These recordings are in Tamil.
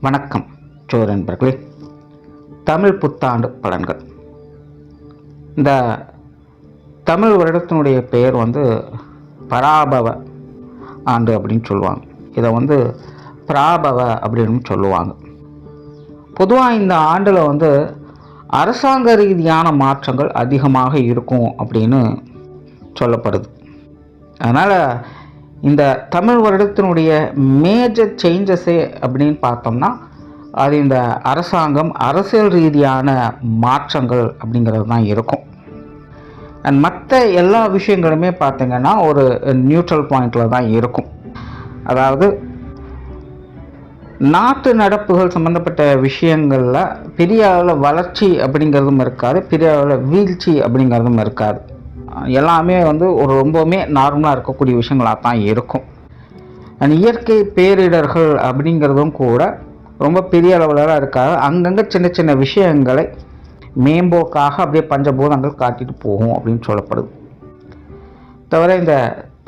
வணக்கம் நண்பர்களே. தமிழ் புத்தாண்டு பலன்கள். இந்த தமிழ் வருடத்தினுடைய பெயர் பராபவ ஆண்டு அப்படின்னு சொல்லுவாங்க. இதை பிராபவ அப்படின்னு சொல்லுவாங்க. பொதுவாக இந்த ஆண்டில் அரசாங்க ரீதியான மாற்றங்கள் அதிகமாக இருக்கும் அப்படின்னு சொல்லப்படுது. அதனால் இந்த தமிழ் வருடத்தினுடைய மேஜர் சேஞ்சஸே அப்படின்னு பார்த்தோம்னா அது இந்த அரசாங்கம் அரசியல் ரீதியான மாற்றங்கள் அப்படிங்கிறது தான் இருக்கும். அண்ட் மற்ற எல்லா விஷயங்களுமே பார்த்திங்கன்னா ஒரு நியூட்ரல் பாயிண்டில் தான் இருக்கும். அதாவது நாட்டு நடப்புகள் சம்மந்தப்பட்ட விஷயங்களில் பெரிய அளவில் வளர்ச்சி அப்படிங்கிறதும் இருக்காது, பெரிய அளவில் வீழ்ச்சி அப்படிங்கிறதும் இருக்காது. எல்லாமே ஒரு ரொம்பவுமே நார்மலாக இருக்கக்கூடிய விஷயங்களாக தான் இருக்கும். அண்ட் இயற்கை பேரிடர்கள் அப்படிங்கிறதும் கூட ரொம்ப பெரிய அளவில் இருக்காது. அங்கங்கே சின்ன சின்ன விஷயங்களை மேம்போக்காக அப்படியே பஞ்சபூதங்கள் காட்டிட்டு போகும் அப்படின்னு சொல்லப்படுது. தவிர இந்த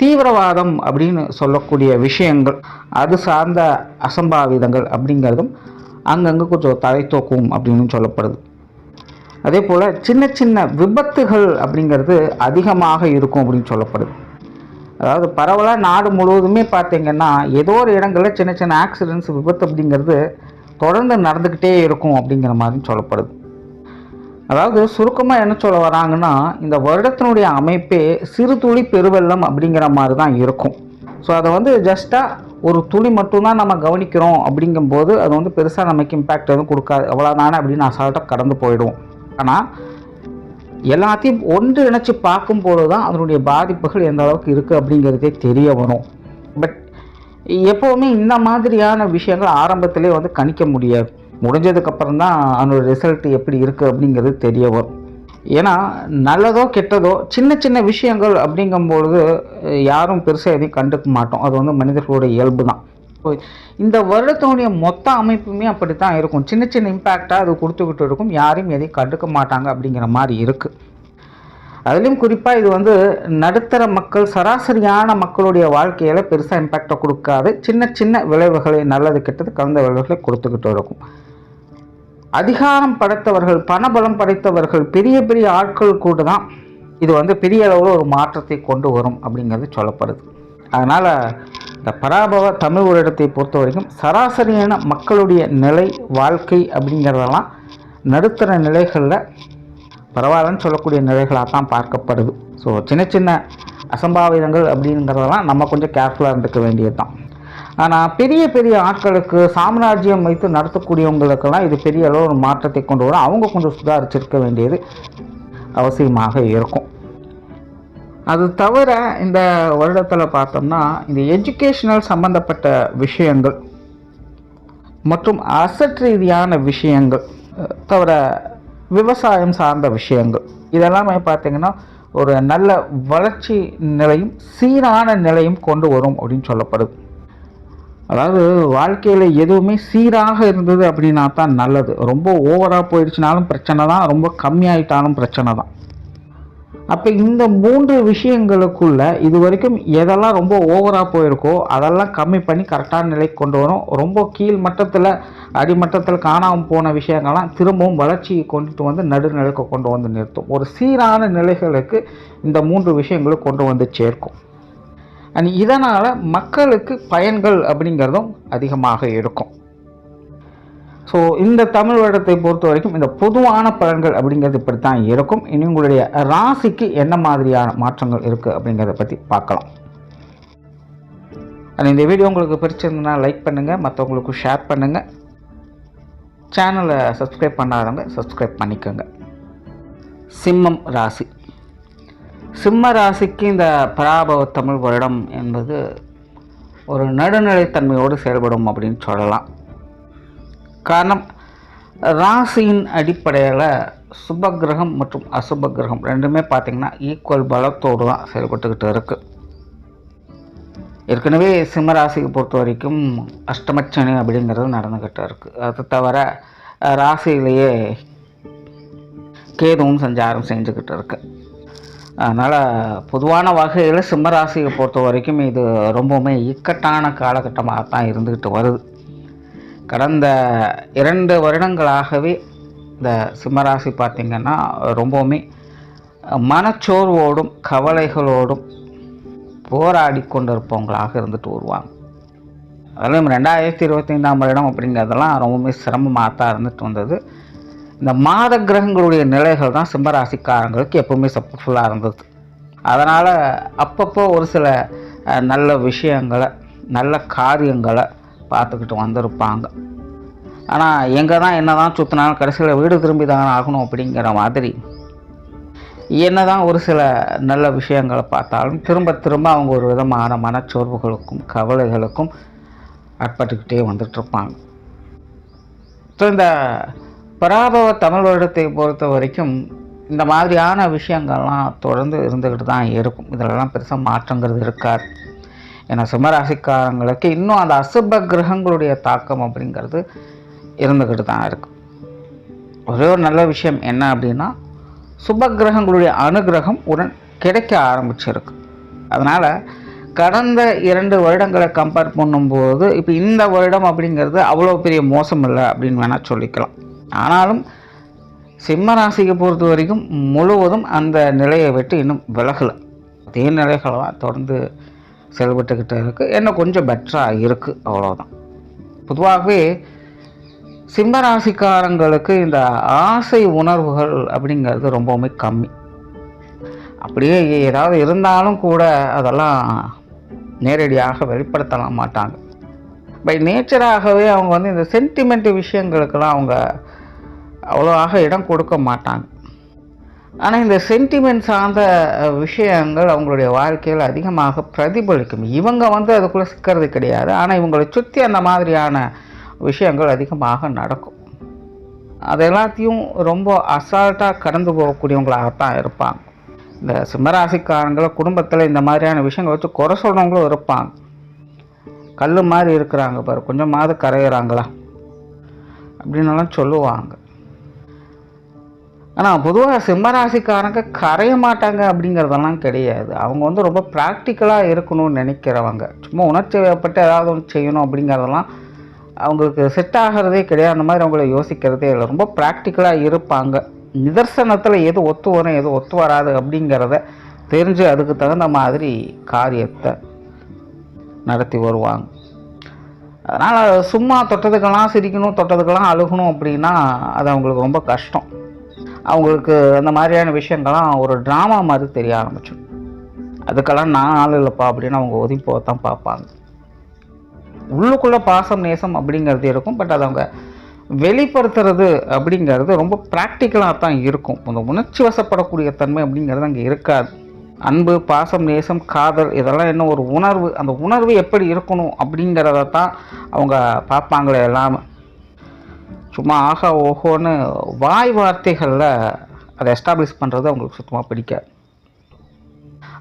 தீவிரவாதம் அப்படின்னு சொல்லக்கூடிய விஷயங்கள், அது சார்ந்த அசம்பாவிதங்கள் அப்படிங்கிறதும் அங்கங்கே கொஞ்சம் தலை தூக்கும் அப்படின்னு சொல்லப்படுது. அதே போல் சின்ன சின்ன விபத்துகள் அப்படிங்கிறது அதிகமாக இருக்கும் அப்படின்னு சொல்லப்படுது. அதாவது பரவலாக நாடு முழுவதுமே பார்த்திங்கன்னா ஏதோ ஒரு இடங்களில் சின்ன சின்ன ஆக்சிடென்ட்ஸ், விபத்து அப்படிங்கிறது தொடர்ந்து நடந்துக்கிட்டே இருக்கும் அப்படிங்கிற மாதிரி சொல்லப்படுது. அதாவது சுருக்கமாக என்ன சொல்ல வராங்கன்னா, இந்த வருடத்தினுடைய அமைப்பே சிறு துளி பெருவெள்ளம் அப்படிங்கிற மாதிரி தான் இருக்கும். ஸோ அதை ஜஸ்ட்டாக ஒரு துளி மட்டும்தான் நம்ம கவனிக்கிறோம் அப்படிங்கும்போது அது பெருசாக நமக்கு இம்பேக்ட் எதுவும் கொடுக்காது, அவ்வளோதானே அப்படின்னு அசால்ட்டாக கடந்து போயிடுவோம். ஆனால் எல்லாத்தையும் ஒன்று இணைச்சி பார்க்கும்போது தான் அதனுடைய பாதிப்புகள் எந்த அளவுக்கு இருக்குது அப்படிங்கிறதே தெரிய வரும். பட் எப்போவுமே இந்த மாதிரியான விஷயங்கள் ஆரம்பத்திலே கணிக்க முடியாது. முடிஞ்சதுக்கப்புறம் தான் அதனுடைய ரிசல்ட் எப்படி இருக்குது அப்படிங்கிறது தெரிய வரும். ஏன்னா நல்லதோ கெட்டதோ சின்ன சின்ன விஷயங்கள் அப்படிங்கும்பொழுது யாரும் பெருசாக எதையும் கண்டுக்க மாட்டோம். அது மனிதர்களுடைய இயல்பு தான். இந்த வருடத்தினுடைய மொத்த அமைப்புமே அப்படி தான் இருக்கும். சின்ன சின்ன இம்பேக்டாக அது கொடுத்துக்கிட்டு இருக்கும், யாரையும் எதையும் கண்டுக்க மாட்டாங்க அப்படிங்கிற மாதிரி இருக்குது. அதுலேயும் குறிப்பாக இது நடுத்தர மக்கள், சராசரியான மக்களுடைய வாழ்க்கையில் பெருசாக இம்பேக்டை கொடுக்காது. சின்ன சின்ன விளைவுகளை, நல்லது கெட்டது கலந்த விளைவுகளை கொடுத்துக்கிட்டு இருக்கும். அதிகாரம் படைத்தவர்கள், பணபலம் படைத்தவர்கள், பெரிய பெரிய ஆட்கள் கூட தான் இது பெரிய அளவில் ஒரு மாற்றத்தை கொண்டு வரும் அப்படிங்கிறது சொல்லப்படுது. அதனால் இந்த பராபவ தமிழ் வருடத்தை பொறுத்த வரைக்கும் சராசரியான மக்களுடைய நிலை, வாழ்க்கை அப்படிங்கிறதெல்லாம் நடுத்தர நிலைகளில் பரவாயில்லன்னு சொல்லக்கூடிய நிலைகளாக தான் பார்க்கப்படுது. ஸோ சின்ன சின்ன அசம்பாவிதங்கள் அப்படிங்கிறதெல்லாம் நம்ம கொஞ்சம் கேர்ஃபுல்லாக இருந்துக்க வேண்டியது தான். ஆனால் பெரிய பெரிய ஆட்களுக்கு, சாம்ராஜ்யம் வைத்து நடத்தக்கூடியவங்களுக்கெல்லாம் இது பெரிய அளவு ஒரு மாற்றத்தை கொண்டு வரும். அவங்க கொஞ்சம் சுதாரிச்சிருக்க வேண்டியது அவசியமாக இருக்கும். அது தவிர இந்த வருடத்தில் பார்த்தோம்னா இந்த எஜுகேஷனல் சம்பந்தப்பட்ட விஷயங்கள் மற்றும் அசட் ரீதியான விஷயங்கள், தவிர விவசாயம் சார்ந்த விஷயங்கள், இதெல்லாமே பார்த்திங்கன்னா ஒரு நல்ல வளர்ச்சி நிலையும் சீரான நிலையும் கொண்டு வரும் அப்படின்னு சொல்லப்படுது. அதாவது வாழ்க்கையில் எதுவுமே சீராக இருந்தது அப்படின்னா தான் நல்லது. ரொம்ப ஓவராக போயிடுச்சுனாலும் பிரச்சனை தான், ரொம்ப கம்மியாயிட்டாலும் பிரச்சனை தான். அப்போ இந்த 3 விஷயங்களுக்குள்ள இது வரைக்கும் எதெல்லாம் ரொம்ப ஓவராக போயிருக்கோ அதெல்லாம் கம்மி பண்ணி கரெக்டான நிலைக்கு கொண்டு வரும். ரொம்ப கீழ் மட்டத்தில், அடிமட்டத்தில் காணாமல் போன விஷயங்கள்லாம் திரும்பவும் வளர்ச்சியை கொண்டுட்டு நடுநிலைக்கு கொண்டு நிறுத்தும். ஒரு சீரான நிலைகளுக்கு இந்த 3 விஷயங்களும் கொண்டு சேர்க்கும். அண்ட் இதனால் மக்களுக்கு பயன்கள் அப்படிங்கிறதும் அதிகமாக இருக்கும். ஸோ இந்த தமிழ் வருடத்தை பொறுத்த வரைக்கும் இந்த பொதுவான பலன்கள் அப்படிங்கிறது இப்படி தான் இருக்கும். இனி உங்களுடைய ராசிக்கு என்ன மாதிரியான மாற்றங்கள் இருக்குது அப்படிங்கிறத பற்றி பார்க்கலாம். இந்த வீடியோ உங்களுக்கு பிடிச்சிருந்ததுன்னா லைக் பண்ணுங்கள், மற்றவங்களுக்கு ஷேர் பண்ணுங்கள். சேனலை சப்ஸ்கிரைப் பண்ணாதவங்க சப்ஸ்கிரைப் பண்ணிக்கோங்க. சிம்மம் ராசி. சிம்ம ராசிக்கு இந்த பராபவ தமிழ் வருடம் என்பது ஒரு நடுநிலைத்தன்மையோடு செயல்படும் அப்படின்னு சொல்லலாம். காரணம், ராசியின் அடிப்படையில் சுபகிரகம் மற்றும் அசுப கிரகம் ரெண்டுமே பார்த்திங்கன்னா ஈக்குவல் பலத்தோடு தான் செயல்பட்டுக்கிட்டு இருக்குது. ஏற்கனவே சிம்ம ராசிக்கு பொறுத்த வரைக்கும் அஷ்டமச்சனி அப்படிங்கிறது நடந்துக்கிட்டு இருக்குது. அது தவிர ராசியிலேயே கேதுவும் சஞ்சாரம் செஞ்சுக்கிட்டு இருக்கு. அதனால் பொதுவான வகையில் சிம்ம ராசியை பொறுத்த வரைக்கும் இது ரொம்பவுமே இக்கட்டான காலகட்டமாக தான் இருந்துக்கிட்டு வருது. கடந்த 2 வருடங்களாகவே இந்த சிம்மராசி பார்த்திங்கன்னா ரொம்பவுமே மனச்சோர்வோடும் கவலைகளோடும் போராடி கொண்டிருப்பவங்களாக இருந்துட்டு வருவாங்க. அதிலும் 2025ஆம் வருடம் அப்படிங்கிறதெல்லாம் ரொம்பவுமே சிரமமாக தான் இருந்துட்டு வந்தது. இந்த மாத கிரகங்களுடைய நிலைகள் தான் சிம்மராசிக்காரங்களுக்கு எப்பவுமே சப்போர்ட்ஃபுல்லாக இருந்தது. அதனால் அப்பப்போ ஒரு சில நல்ல விஷயங்களை நல்ல காரியங்களை பார்த்துக்கிட்டு வந்திருப்பாங்க. ஆனால் எங்கே தான் என்ன தான் சுற்றினாலும் கடைசியில் வீடு திரும்பி தான் ஆகணும் அப்படிங்கிற மாதிரி என்ன தான் ஒரு சில நல்ல விஷயங்களை பார்த்தாலும் திரும்ப திரும்ப அவங்க ஒரு விதமான மனச்சோர்வுகளுக்கும் கவலைகளுக்கும் ஆட்பட்டுக்கிட்டே வந்துட்டுருப்பாங்க. ஸோ இந்த பராபவ தமிழ் வருடத்தை பொறுத்த வரைக்கும் இந்த மாதிரியான விஷயங்கள்லாம் தொடர்ந்து இருந்துக்கிட்டு தான் இருக்கும். இதிலெல்லாம் பெருசாக மாற்றங்கிறது இருக்காது. ஏன்னா சிம்மராசிக்காரங்களுக்கு இன்னும் அந்த அசுப கிரகங்களுடைய தாக்கம் அப்படிங்கிறது இருந்துக்கிட்டு தான் இருக்கும். ஒரே ஒரு நல்ல விஷயம் என்ன அப்படின்னா, சுப கிரகங்களுடைய அனுகிரகம் உடன் கிடைக்க ஆரம்பிச்சிருக்கு. அதனால் கடந்த 2 வருடங்களை கம்பேர் பண்ணும்போது இப்போ இந்த வருடம் அப்படிங்கிறது அவ்வளோ பெரிய மோசம் இல்லை அப்படின்னு வேணால் சொல்லிக்கலாம். ஆனாலும் சிம்ம ராசிக்கு பொறுத்த வரைக்கும் முழுவதும் அந்த நிலையை விட்டு இன்னும் விலகலை. அதே நிலைகளாக தொடர்ந்து செயல்பட்டுக்கிட்டு இருக்குது. என்ன கொஞ்சம் பெட்டராக இருக்குது, அவ்வளோதான். பொதுவாகவே சிம்ம ராசிக்காரங்களுக்கு இந்த ஆசை உணர்வுகள் அப்படிங்கிறது ரொம்பவுமே கம்மி. அப்படியே ஏதாவது இருந்தாலும் கூட அதெல்லாம் நேரடியாக வெளிப்படுத்தலாம் மாட்டாங்க. பை நேச்சராகவே அவங்க வந்து இந்த சென்டிமெண்ட் விஷயங்களுக்கெல்லாம் அவங்க அவ்வளோவாக இடம் கொடுக்க மாட்டாங்க. ஆனால் இந்த சென்டிமெண்ட் சார்ந்த விஷயங்கள் அவங்களுடைய வாழ்க்கையில் அதிகமாக பிரதிபலிக்கும். இவங்க வந்து அதுக்குள்ளே சிக்கிறது கிடையாது, ஆனால் இவங்களை சுற்றி அந்த மாதிரியான விஷயங்கள் அதிகமாக நடக்கும். அது எல்லாத்தையும் ரொம்ப அசால்ட்டாக கடந்து போகக்கூடியவங்களாகத்தான் இருப்பாங்க. இந்த சிம்மராசிக்காரங்களை குடும்பத்தில் இந்த மாதிரியான விஷயங்களை வச்சு குறை சொல்கிறவங்களும் இருப்பாங்க. கல் மாதிரி இருக்கிறாங்க பாரு, கொஞ்சமாவது கரையிறாங்களா அப்படின்னலாம் சொல்லுவாங்க. ஆனால் பொதுவாக சிம்மராசிக்காரங்க கரைய மாட்டாங்க அப்படிங்கிறதெல்லாம் கிடையாது. அவங்க வந்து ரொம்ப ப்ராக்டிக்கலாக இருக்கணும்னு நினைக்கிறவங்க. சும்மா உணர்ச்சி வயப்பட்டு ஏதாவது ஒன்று செய்யணும் அப்படிங்கிறதெல்லாம் அவங்களுக்கு செட் ஆகிறதே கிடையாது. அந்த மாதிரி அவங்கள யோசிக்கிறதே இல்லை. ரொம்ப ப்ராக்டிக்கலாக இருப்பாங்க. நிதர்சனத்தில் எது ஒத்து வரும் எது ஒத்து வராது அப்படிங்கிறத தெரிஞ்சு அதுக்கு தகுந்த மாதிரி காரியத்தை நடத்தி வருவாங்க. அதனால் சும்மா தொட்டதுக்கெல்லாம் சிரிக்கணும், தொட்டதுக்கெல்லாம் அழுகணும் அப்படின்னா அது அவங்களுக்கு ரொம்ப கஷ்டம். அவங்களுக்கு அந்த மாதிரியான விஷயங்கள்லாம் ஒரு ட்ராமா மாதிரி தெரிய ஆரம்பிச்சிடும். அதுக்கெல்லாம் நான் ஆள் இல்லைப்பா அப்படின்னு அவங்க ஒதுங்கி போகத்தான் பார்ப்பாங்க. உள்ளுக்குள்ளே பாசம் நேசம் அப்படிங்கிறது இருக்கும். பட் அதை அவங்க வெளிப்படுத்துறது அப்படிங்கிறது ரொம்ப ப்ராக்டிக்கலாக தான் இருக்கும். அந்த உணர்ச்சி வசப்படக்கூடிய தன்மை அப்படிங்கிறது அங்கே இருக்காது. அன்பு, பாசம், நேசம், காதல் இதெல்லாம் என்ன ஒரு உணர்வு, அந்த உணர்வு எப்படி இருக்கணும் அப்படிங்கிறத தான் அவங்க பார்ப்பாங்களே எல்லாமே. சும்மா ஆகா ஓஹோன்னு வாய் வார்த்தைகளில் அதை எஸ்டாப்ளிஷ் பண்ணுறது அவங்களுக்கு சுத்தமாக பிடிக்காது.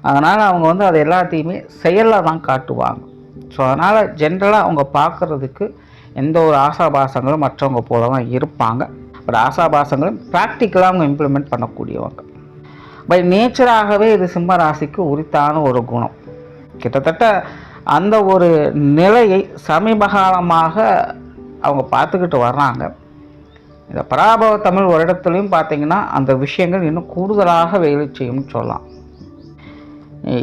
அதனால் அவங்க வந்து அதை எல்லாத்தையுமே செயலில் தான் காட்டுவாங்க. ஸோ அதனால் ஜென்ரலாக அவங்க பார்க்குறதுக்கு எந்த ஒரு ஆசாபாசங்களும் மற்றவங்க போல தான் இருப்பாங்க. பட் ஆசாபாசங்களும் ப்ராக்டிக்கலாக அவங்க இம்ப்ளிமெண்ட் பண்ணக்கூடியவங்க. பை நேச்சராகவே இது சிம்ம ராசிக்கு உரித்தான ஒரு குணம். கிட்டத்தட்ட அந்த ஒரு நிலையை சமீப காலமாக அவங்க பார்த்துக்கிட்டு வர்றாங்க. இந்த பராபவ தமிழ் வருடத்துலையும் பார்த்திங்கன்னா அந்த விஷயங்கள் இன்னும் கூடுதலாக வேலை செய்யும்னு சொல்லலாம்.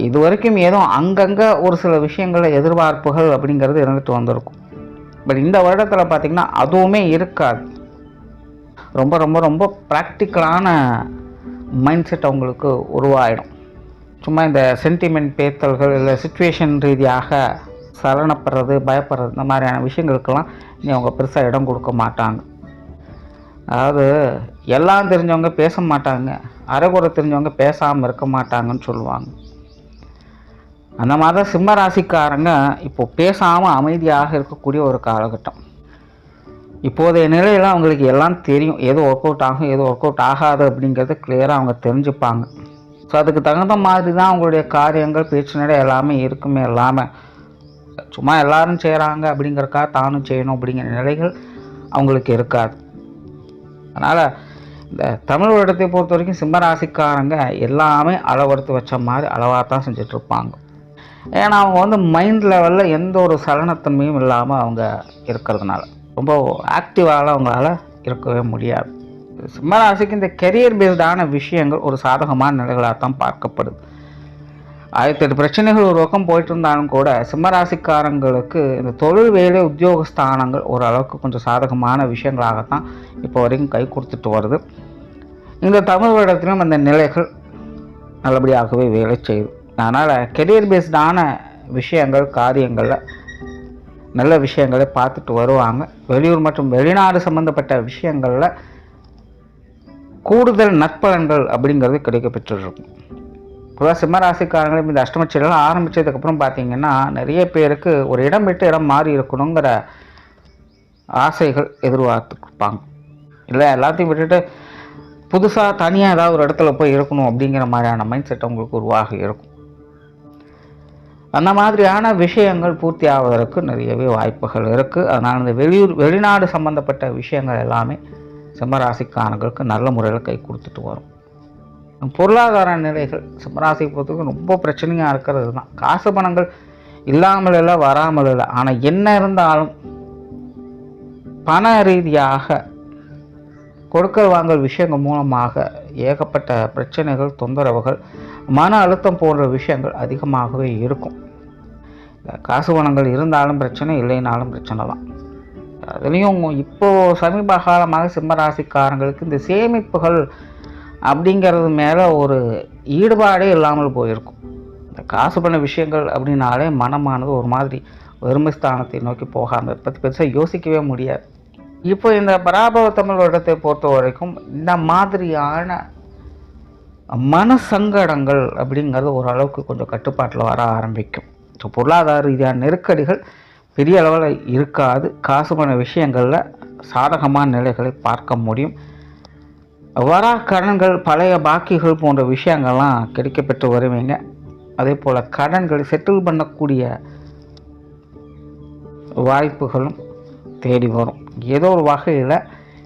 இது வரைக்கும் ஏதோ அங்கங்கே ஒரு சில விஷயங்களில் எதிர்பார்ப்புகள் அப்படிங்கிறது இருந்துட்டு வந்திருக்கும். பட் இந்த வருடத்தில் பார்த்திங்கன்னா அதுவுமே இருக்காது. ரொம்ப ரொம்ப ரொம்ப ப்ராக்டிக்கலான மைண்ட் செட் அவங்களுக்கு உருவாயிடும். சும்மா இந்த சென்டிமெண்ட் பேத்தல்கள் இல்லை சுச்சுவேஷன் ரீதியாக சலனப்படுறது, பயப்படுறது, இந்த மாதிரியான விஷயங்களுக்கெல்லாம் இனி அவங்க பெருசாக இடம் கொடுக்க மாட்டாங்க. அதாவது எல்லாம் தெரிஞ்சவங்க பேச மாட்டாங்க, அரைகுறை தெரிஞ்சவங்க பேசாமல் இருக்க மாட்டாங்கன்னு சொல்லுவாங்க. அந்த மாதிரி தான் சிம்ம ராசிக்காரங்க இப்போது பேசாமல் அமைதியாக இருக்கக்கூடிய ஒரு காலகட்டம். இப்போதைய நிலையில் அவங்களுக்கு எல்லாம் தெரியும், எது ஒர்க் அவுட் ஆகும் எது ஒர்க் அவுட் ஆகாது அப்படிங்கிறத கிளியராக அவங்க தெரிஞ்சுப்பாங்க. ஸோ அதுக்கு தகுந்த மாதிரி தான் அவங்களுடைய காரியங்கள், பேச்சு நடை எல்லாமே இருக்குமே. எல்லாமே சும்மா எல்லாரும் செய்கிறாங்க அப்படிங்கிறக்காக தானும் செய்யணும் அப்படிங்கிற நிலைகள் அவங்களுக்கு இருக்காது. அதனால் இந்த தமிழ் வருடத்தை பொறுத்த வரைக்கும் சிம்ம ராசிக்காரங்க எல்லாமே அளவெடுத்து வச்ச மாதிரி அளவாக தான் செஞ்சிட்ருப்பாங்க. ஏன்னா அவங்க வந்து மைண்ட் லெவலில் எந்த ஒரு சலனத்தன்மையும் இல்லாமல் அவங்க இருக்கிறதுனால ரொம்ப ஆக்டிவாக அவங்களால இருக்கவே முடியாது. சிம்மராசிக்கு இந்த கெரியர் பேஸ்டான விஷயங்கள் ஒரு சாதகமான நிலைகளாக தான் பார்க்கப்படுது. 1008 பிரச்சனைகள் ஒரு பக்கம் போயிட்டு இருந்தாலும் கூட சிம்மராசிக்காரங்களுக்கு இந்த தொழில் வேலை உத்தியோக ஸ்தானங்கள் ஓரளவுக்கு கொஞ்சம் சாதகமான விஷயங்களாகத்தான் இப்போ வரைக்கும் கை கொடுத்துட்டு வருது. இந்த தமிழ் வருடத்திலும் அந்த நிலைகள் நல்லபடியாகவே வேலை செய்யுது. அதனால் கெரியர் பேஸ்டான விஷயங்கள் காரியங்களில் நல்ல விஷயங்களை பார்த்துட்டு வருவாங்க. வெளியூர் மற்றும் வெளிநாடு சம்மந்தப்பட்ட விஷயங்களில் கூடுதல் நற்பலன்கள் அப்படிங்கிறது கிடைக்கப்பெற்றுருக்கும். பொதுவாக சிம்மராசிக்காரங்களும் இந்த அஷ்டமச்செல்லாம் ஆரம்பித்ததுக்கப்புறம் பார்த்திங்கன்னா நிறைய பேருக்கு ஒரு இடம் விட்டு இடம் மாறி இருக்கணுங்கிற ஆசைகள் எதிர்பார்த்துருப்பாங்க. இல்லை எல்லாத்தையும் விட்டுட்டு புதுசாக தனியாக ஏதாவது ஒரு இடத்துல போய் இருக்கணும் அப்படிங்கிற மாதிரியான மைண்ட் செட் உங்களுக்கு உருவாக இருக்கும். அந்த மாதிரியான விஷயங்கள் பூர்த்தி ஆவதற்கு நிறையவே வாய்ப்புகள் இருக்குது. அதனால் இந்த வெளிநாடு சம்மந்தப்பட்ட விஷயங்கள் எல்லாமே சிம்மராசிக்காரங்களுக்கு நல்ல முறையில் கை கொடுத்துட்டு வரும். பொருளாதார நிலைகள் சிம்மராசியை பொறுத்தவரைக்கும் ரொம்ப பிரச்சனையாக இருக்கிறது தான். காசு பணங்கள் இல்லாமல் இல்லை, வராமல் இல்லை. ஆனால் என்ன இருந்தாலும் பண ரீதியாக கொடுக்கல் வாங்கல் விஷயங்கள் மூலமாக ஏகப்பட்ட பிரச்சனைகள், தொந்தரவுகள், மன அழுத்தம் போன்ற விஷயங்கள் அதிகமாகவே இருக்கும். காசு பணங்கள் இருந்தாலும் பிரச்சனை, இல்லைனாலும் பிரச்சனை தான். அதுலேயும் இப்போது சமீப காலமாக சிம்மராசிக்காரங்களுக்கு இந்த சேமிப்புகள் அப்படிங்கிறது மேலே ஒரு ஈடுபாடே இல்லாமல் போயிருக்கும். இந்த காசு பண்ண விஷயங்கள் அப்படின்னாலே மனமானது ஒரு மாதிரி வறுமை ஸ்தானத்தை நோக்கி போகாமல் பற்றி பெருசாக யோசிக்கவே முடியாது. இப்போ இந்த பராபவ தமிழ் வருடத்தை பொறுத்த வரைக்கும் இந்த மாதிரியான மன சங்கடங்கள் அப்படிங்கிறது ஓரளவுக்கு கொஞ்சம் கட்டுப்பாட்டில் வர ஆரம்பிக்கும். ஸோ பொருளாதார ரீதியான நெருக்கடிகள் பெரிய அளவில் இருக்காது. காசு பண்ண விஷயங்களில் சாதகமான நிலைகளை பார்க்க முடியும். வரா கடன்கள், பழைய பாக்கிகள் போன்ற விஷயங்கள்லாம் கிடைக்கப்பெற்று வருவீங்க. அதே போல் கடன்களை செட்டில் பண்ணக்கூடிய வாய்ப்புகளும் தேடி வரும். ஏதோ ஒரு வகையில்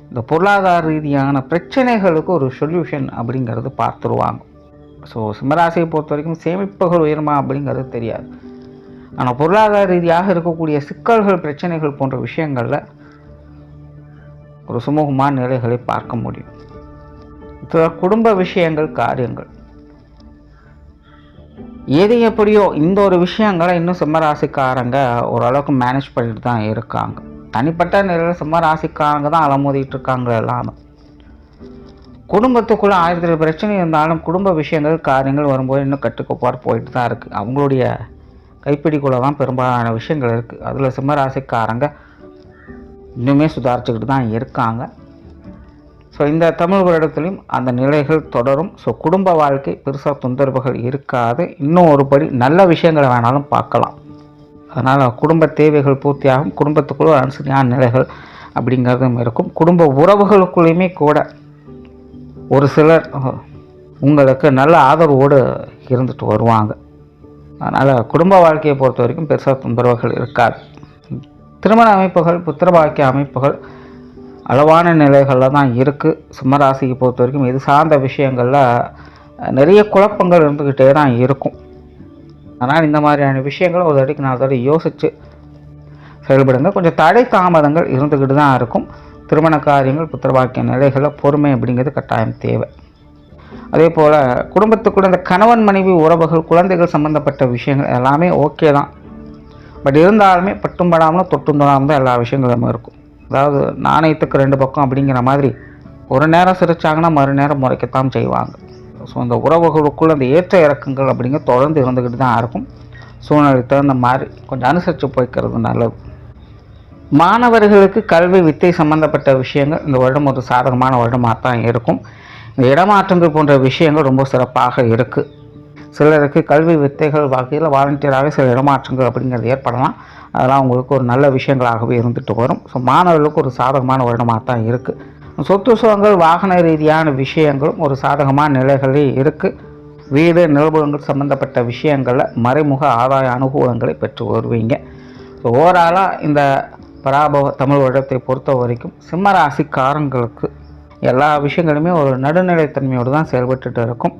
இந்த பொருளாதார ரீதியான பிரச்சனைகளுக்கு ஒரு சொல்யூஷன் அப்படிங்கிறது பார்த்துருவாங்க. ஸோ சிம்மராசியை பொறுத்த வரைக்கும் சேமிப்புகள் உயருமா அப்படிங்கிறது தெரியாது. ஆனால் பொருளாதார ரீதியாக இருக்கக்கூடிய சிக்கல்கள், பிரச்சனைகள் போன்ற விஷயங்களில் ஒரு சுமூகமான நிலைகளை பார்க்க முடியும். குடும்ப விஷயங்கள், காரியங்கள் எது எப்படியோ இந்த ஒரு விஷயங்களை இன்னும் சிம்மராசிக்காரங்க ஓரளவுக்கு மேனேஜ் பண்ணிட்டு தான் இருக்காங்க. தனிப்பட்ட நிலையில் சிம்மராசிக்காரங்க தான் அலமோதிட்டு இருக்காங்க. எல்லாமே குடும்பத்துக்குள்ளே 1000 பிரச்சனை இருந்தாலும் குடும்ப விஷயங்கள், காரியங்கள் வரும்போது இன்னும் கட்டுக்கோப்பாடு போயிட்டு தான் இருக்குது. அவங்களுடைய கைப்பிடிக்குள்ளே தான் பெரும்பாலான விஷயங்கள் இருக்குது. அதில் சிம்மராசிக்காரங்க இன்னுமே சுதாரிச்சுக்கிட்டு தான் இருக்காங்க. ஸோ இந்த தமிழ் வருடத்துலையும் அந்த நிலைகள் தொடரும். ஸோ குடும்ப வாழ்க்கை பெருசாக தொந்தரவுகள் இருக்காது. இன்னும் ஒரு படி நல்ல விஷயங்களை வேணாலும் பார்க்கலாம். அதனால் குடும்ப தேவைகள் பூர்த்தியாகும். குடும்பத்துக்குள்ள அனுசரியான நிலைகள் அப்படிங்கிறதும் இருக்கும். குடும்ப உறவுகளுக்குள்ளேயுமே கூட ஒரு சிலர் உங்களுக்கு நல்ல ஆதரவோடு இருந்துட்டு வருவாங்க. அதனால் குடும்ப வாழ்க்கையை பொறுத்த வரைக்கும் பெருசாக தொந்தரவுகள் இருக்காது. திருமண அமைப்புகள், புத்திரபாக்கிய அமைப்புகள் அளவான நிலைகளில் தான் இருக்குது. சிம்மராசியை பொறுத்த வரைக்கும் இது சார்ந்த விஷயங்களில் நிறைய குழப்பங்கள் இருந்துக்கிட்டே தான் இருக்கும். அதனால் இந்த மாதிரியான விஷயங்களை ஒரு தடவைக்கு 4 தடவை யோசித்து செயல்படுங்க. கொஞ்சம் தடை தாமதங்கள் இருந்துக்கிட்டு தான் இருக்கும். திருமண காரியங்கள், புத்திரபாக்கிய நிலைகளில் பொறுமை அப்படிங்கிறது கட்டாயம் தேவை. அதே போல் குடும்பத்துக்குள்ள இந்த கணவன் மனைவி உறவுகள், குழந்தைகள் சம்மந்தப்பட்ட விஷயங்கள் எல்லாமே ஓகே தான். பட் இருந்தாலுமே பட்டும் படாமலும் தொட்டும் தொடாமல் தான் எல்லா விஷயங்களும் இருக்கும். அதாவது நாணயத்துக்கு 2 பக்கம் அப்படிங்கிற மாதிரி ஒரு நேரம் சிரிச்சாங்கன்னா மறுநேரம் முறைக்கத்தான் செய்வாங்க. ஸோ அந்த உறவுகளுக்குள்ள அந்த ஏற்ற இறக்கங்கள் அப்படிங்கிற தொடர்ந்து இருந்துக்கிட்டு தான் இருக்கும். சூழ்நிலை தகுந்த மாதிரி கொஞ்சம் அனுசரித்து போய்க்கிறது நல்லது. மாணவர்களுக்கு கல்வி வித்தை சம்பந்தப்பட்ட விஷயங்கள் இந்த வருடம் ஒரு சாதகமான வருடமாக தான் இருக்கும். இந்த இடமாற்றங்கள் போன்ற விஷயங்கள் ரொம்ப சிறப்பாக இருக்குது. சிலருக்கு கல்வி வித்தைகள் வகையில் வாலண்டியராகவே சில இடமாற்றங்கள் அப்படிங்கிறது ஏற்படலாம். அதெல்லாம் உங்களுக்கு ஒரு நல்ல விஷயங்களாகவே இருந்துட்டு வரும். ஸோ மாணவர்களுக்கு ஒரு சாதகமான வருடமாக தான் இருக்குது. சொத்து சுகங்கள், வாகன ரீதியான விஷயங்களும் ஒரு சாதகமான நிலைகளே இருக்குது. வீடு நிலபுலங்கள் சம்மந்தப்பட்ட விஷயங்களில் மறைமுக ஆதாய அனுகூலங்களை பெற்று வருவீங்க. ஸோ ஓவராலாக இந்த பராபவ தமிழ் வருடத்தை பொறுத்த வரைக்கும் சிம்மராசிக்காரங்களுக்கு எல்லா விஷயங்களுமே ஒரு நடுநிலைத்தன்மையோடு தான் செயல்பட்டு இருக்கும்.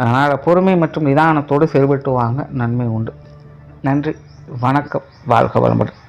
அதனால் பொறுமை மற்றும் நிதானத்தோடு செயல்பட்டு வாங்க, நன்மை உண்டு. நன்றி, வணக்கம், வாழ்க வளமுடன்.